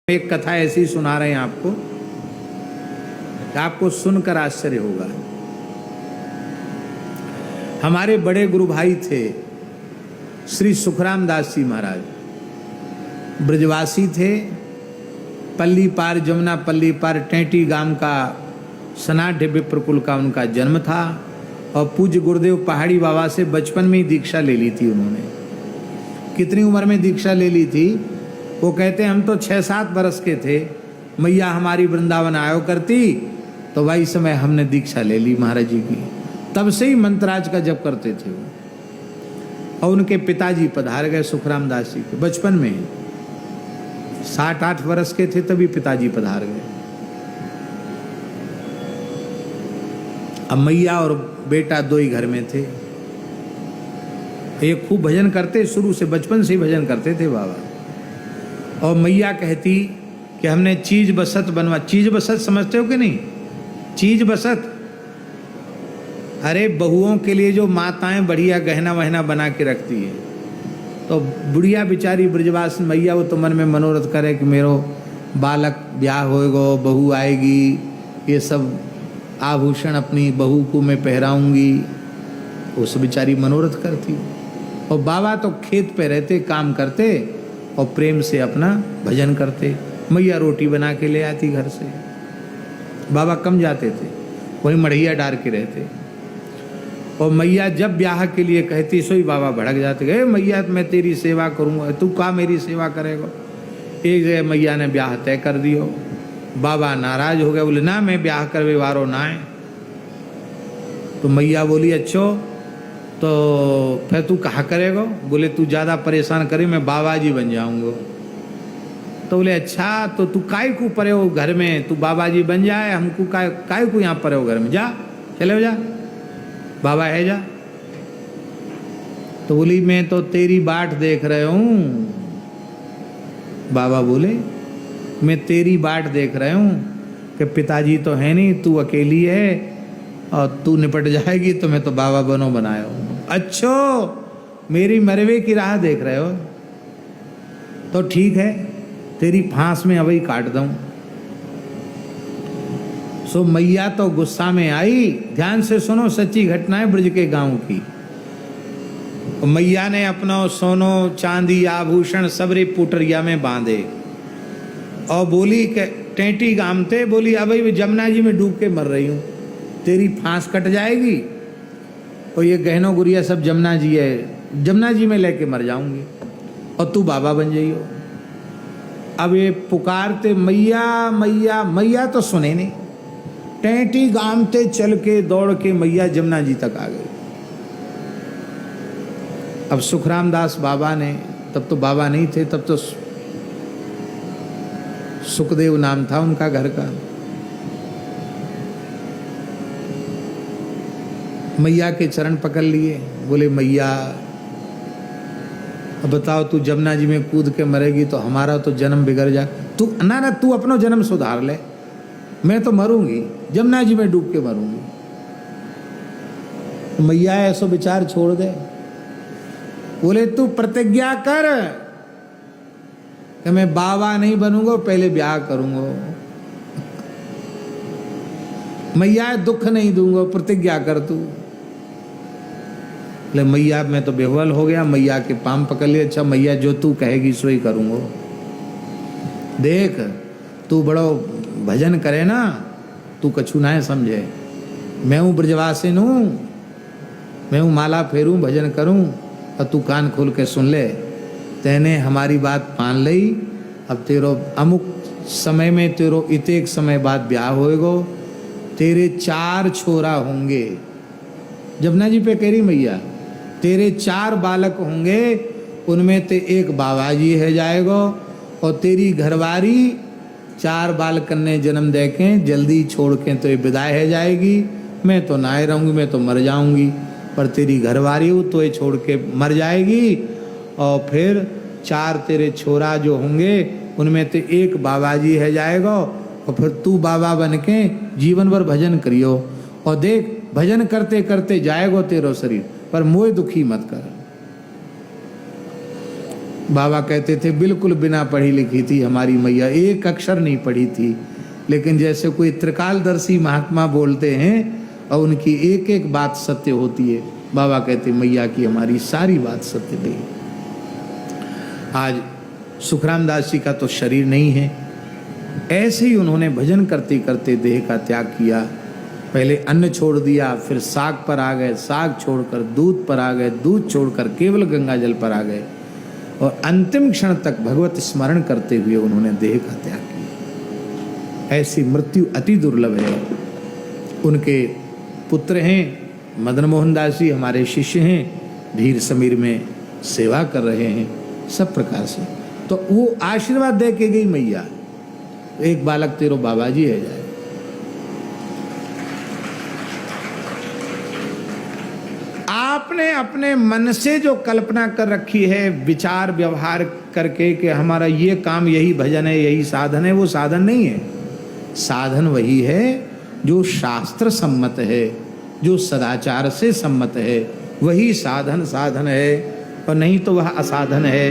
एक कथा ऐसी सुना रहे हैं आपको, आपको सुनकर आश्चर्य होगा। हमारे बड़े गुरु भाई थे श्री सुखराम दास जी महाराज, ब्रजवासी थे। पल्ली पार जमुना पल्ली पार टेंटी गांव का सनाढ़ विप्रकुल का उनका जन्म था और पूज्य गुरुदेव पहाड़ी बाबा से बचपन में ही दीक्षा ले ली थी उन्होंने। कितनी उम्र में दीक्षा ले ली थी? वो कहते हैं हम तो 6-7 बरस के थे, मैया हमारी वृंदावन आयो करती तो वही समय हमने दीक्षा ले ली महाराज जी की। तब से ही मंत्राज का जप करते थे वो। और उनके पिताजी पधार गए सुखराम दास जी के बचपन में ही, 7-8 वर्ष के थे तभी पिताजी पधार गए। अब मैया और बेटा दो ही घर में थे। ये खूब भजन करते, शुरू से बचपन से ही भजन करते थे बाबा। और मैया कहती कि हमने चीज बसत बनवा। चीज बसत समझते हो कि नहीं? चीज बसत, अरे बहुओं के लिए जो माताएं बढ़िया गहना वहना बना के रखती है, तो बुढ़िया बेचारी ब्रजवास मैया वो तो मन में मनोरथ करे कि मेरो बालक ब्याह होएगा, बहू आएगी, ये सब आभूषण अपनी बहू को मैं पहराऊंगी, उस बेचारी मनोरथ करती। और बाबा तो खेत पे रहते, काम करते और प्रेम से अपना भजन करते। मैया रोटी बना के ले आती घर से। बाबा कम जाते थे, वहीं मढ़िया डार के रहते। और मैया जब ब्याह के लिए कहती सोई बाबा भड़क जाते, गए मैया मैं तेरी सेवा करूँगा, तू का मेरी सेवा करेगा। एक जगह मैया ने ब्याह तय कर दियो, बाबा नाराज हो गए, बोले ना मैं ब्याह करवे वारो ना है। तो मैया बोली अच्छो तो फिर तू कहाँ करेगा? बोले तू ज़्यादा परेशान करे मैं बाबा जी बन जाऊँगा। तो बोले अच्छा तो तू काय को परे हो घर में, तू बाबा जी बन जाए, हमको काय को यहाँ परे हो घर में, जा चले जा, बाबा है जा। तो बोली मैं तो तेरी बाट देख रहे हूँ। बाबा बोले मैं तेरी बाट देख रहे हूँ कि पिताजी तो है नहीं, तू अकेली है और तू निपट जाएगी तो मैं तो बाबा बनो बनाया हूँ। अच्छो मेरी मरवे की राह देख रहे हो तो ठीक है, तेरी फांस में अभी काट दूं। सो मैया तो गुस्सा में आई। ध्यान से सुनो, सच्ची घटना है ब्रज के गांव की। मैया ने अपना सोनो चांदी आभूषण सबरे पुटरिया में बांधे और बोली कि टेंटी गांव थे, बोली अभी जमुना जी में डूब के मर रही हूँ, तेरी फांस कट जाएगी और ये गहनों गुड़िया सब जमुना जी है, जमुना जी में लेके मर जाऊंगी और तू बाबा बन जाइयो। अब ये पुकारते मैया मैया, मैया तो सुने नहीं। टेंटी गांव ते चल के दौड़ के मैया जमुना जी तक आ गई। अब सुखराम दास बाबा ने, तब तो बाबा नहीं थे, तब तो सुखदेव नाम था उनका घर का। मैया के चरण पकड़ लिए, बोले मैया अब बताओ तू जमुना जी में कूद के मरेगी तो हमारा तो जन्म बिगड़ जा। तू ना तू अपना जन्म सुधार ले, मैं तो मरूंगी, जमुना जी में डूब के मरूंगी। तो मैया ऐसो विचार छोड़ दे। बोले तू प्रतिज्ञा कर कि मैं बाबा नहीं बनूंगा, पहले ब्याह करूंगा। मैया दुख नहीं दूंगा, प्रतिज्ञा कर तू। बोले मैया मैं तो बेहवल हो गया। मैया के पांव पकड़ लिए। अच्छा मैया जो तू कहेगी सो ही करूँगा। देख तू बड़ो भजन करे ना, तू कछु ना समझे, मैं हूँ ब्रजवासिन हूँ, मैं हूँ माला फेरूँ भजन करूँ, और तू कान खोल के सुन ले। तेने हमारी बात मान ली, अब तेरो अमुक समय में तेरो इतेक समय बाद ब्याह होएगो, तेरे 4 छोरा होंगे। जमुना जी पे कह रही मैया, तेरे 4 बालक होंगे, उनमें ते एक बाबा जी है जाएगो और तेरी घरवारी 4 बाल कन्ने जन्म दे के जल्दी छोड़ के तो ये विदाई है जाएगी। मैं तो ना रहूँगी, मैं तो मर जाऊँगी, पर तेरी घरवारी हो तो ये छोड़ के मर जाएगी। और फिर 4 तेरे छोरा जो होंगे उनमें ते एक बाबा जी है जाएगा और फिर तू बाबा बन के जीवन भर भजन करियो। और देख भजन करते करते जाएगो तेरो शरीर, पर मोए दुखी मत कर। बाबा कहते थे बिल्कुल बिना पढ़ी लिखी थी हमारी मैया, एक अक्षर नहीं पढ़ी थी, लेकिन जैसे कोई त्रिकालदर्शी महात्मा बोलते हैं और उनकी एक एक बात सत्य होती है। बाबा कहते मैया की हमारी सारी बात सत्य थी। आज सुखराम दास जी का तो शरीर नहीं है, ऐसे ही उन्होंने भजन करते करते देह का त्याग किया। पहले अन्न छोड़ दिया, फिर साग पर आ गए, साग छोड़कर दूध पर आ गए, दूध छोड़कर केवल गंगा जल पर आ गए, और अंतिम क्षण तक भगवत स्मरण करते हुए उन्होंने देह का त्याग किया। ऐसी मृत्यु अति दुर्लभ है। उनके पुत्र हैं मदन मोहन दास जी, हमारे शिष्य हैं, धीर समीर में सेवा कर रहे हैं सब प्रकार से। तो वो आशीर्वाद दे के गई मैया, एक बालक तेरो बाबा जी है जाए। आपने अपने मन से जो कल्पना कर रखी है, विचार व्यवहार करके कि हमारा ये काम, यही भजन है, यही साधन है, वो साधन नहीं है। साधन वही है जो शास्त्र सम्मत है, जो सदाचार से सम्मत है, वही साधन है, और नहीं तो वह असाधन है।